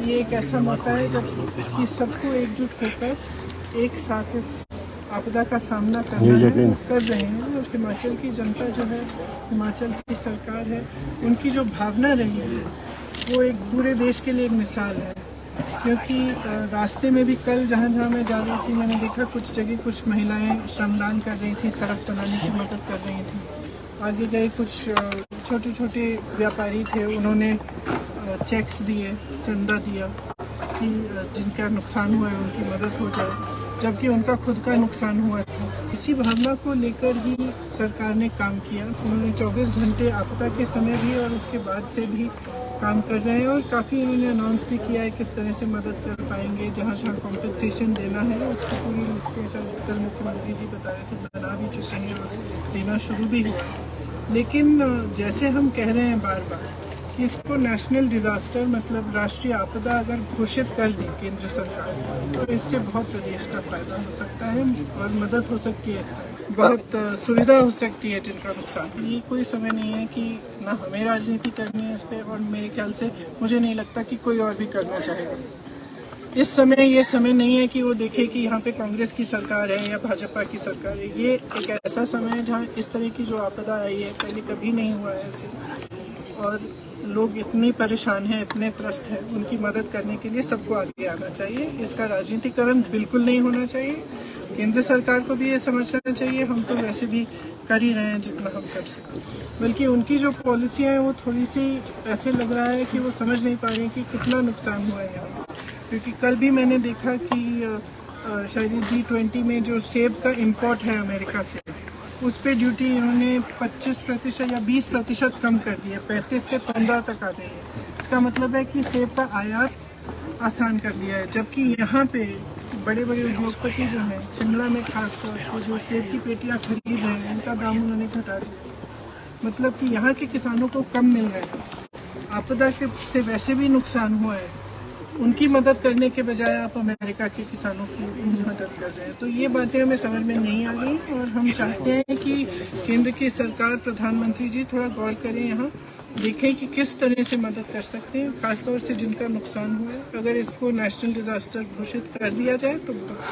ये एक ऐसा मौका है जब कि सबको एकजुट होकर एक साथ इस आपदा का सामना कर रहे हैं। और हिमाचल की जनता जो है, हिमाचल की सरकार है, उनकी जो भावना रही है वो एक पूरे देश के लिए एक मिसाल है। क्योंकि रास्ते में भी कल जहाँ मैं जा रही थी, मैंने देखा कुछ जगह कुछ महिलाएं श्रमदान कर रही थी, सड़क बनाने की मदद कर रही थी। आगे गए कुछ छोटे छोटे व्यापारी थे, उन्होंने चेक्स दिए, चंदा दिया कि जिनका नुकसान हुआ है उनकी मदद हो जाए, जबकि उनका खुद का नुकसान हुआ था। इसी भावना को लेकर ही सरकार ने काम किया। उन्होंने 24 घंटे आपदा के समय भी और उसके बाद से भी काम कर रहे हैं और काफ़ी उन्होंने अनाउंस भी किया है किस तरह से मदद कर पाएंगे। जहाँ कॉम्पनसेशन देना है उसकी पूरी लिस्टें कल मुख्यमंत्री जी बता रहे थे, बना भी चुके हैं और देना शुरू भी हुआ है। लेकिन जैसे हम कह रहे हैं बार बार कि इसको नेशनल डिज़ास्टर मतलब राष्ट्रीय आपदा अगर घोषित कर दी केंद्र सरकार, तो इससे बहुत प्रदेश का फायदा हो सकता है और मदद हो सकती है, इससे बहुत सुविधा हो सकती है जिनका नुकसान। ये कोई समय नहीं है कि ना हमें राजनीति करनी है इस पर, और मेरे ख्याल से मुझे नहीं लगता कि कोई और भी करना चाहेगा। इस समय ये समय नहीं है कि वो देखे कि यहाँ पे कांग्रेस की सरकार है या भाजपा की सरकार है। ये एक ऐसा समय है जहाँ इस तरह की जो आपदा आई है पहले कभी नहीं हुआ है ऐसे, और लोग इतने परेशान हैं, इतने त्रस्त हैं, उनकी मदद करने के लिए सबको आगे आना चाहिए। इसका राजनीतिकरण बिल्कुल नहीं होना चाहिए। केंद्र सरकार को भी ये समझना चाहिए, हम तो वैसे भी कर ही रहे हैं जितना हम कर सकते, बल्कि उनकी जो पॉलिसियाँ हैं वो थोड़ी सी ऐसे लग रहा है कि वो समझ नहीं पा रहे कि कितना नुकसान हुआ है यहाँ। क्योंकि कल भी मैंने देखा कि शायद G20 में जो सेब का इम्पोर्ट है अमेरिका से, उस पे ड्यूटी इन्होंने 25% या 20% कम कर दिया, 35 से 15 तक आ गई है। इसका मतलब है कि सेब का आयात आसान कर दिया है, जबकि यहाँ पे बड़े बड़े उद्योगपति जो हैं शिमला में खास तौर से जो सेब की पेटियाँ खरीद रहे हैं, इनका दाम उन्होंने घटा दिया। मतलब कि यहाँ के किसानों को कम मिल रहा है। आपदा के से वैसे भी नुकसान हुआ है, उनकी मदद करने के बजाय आप अमेरिका के किसानों की मदद कर रहे हैं। तो ये बातें हमें समझ में नहीं आ रही और हम चाहते हैं कि केंद्र की सरकार, प्रधानमंत्री जी थोड़ा गौर करें, यहाँ देखें कि किस तरह से मदद कर सकते हैं, खासतौर से जिनका नुकसान हुआ है। अगर इसको नेशनल डिजास्टर घोषित कर दिया जाए तो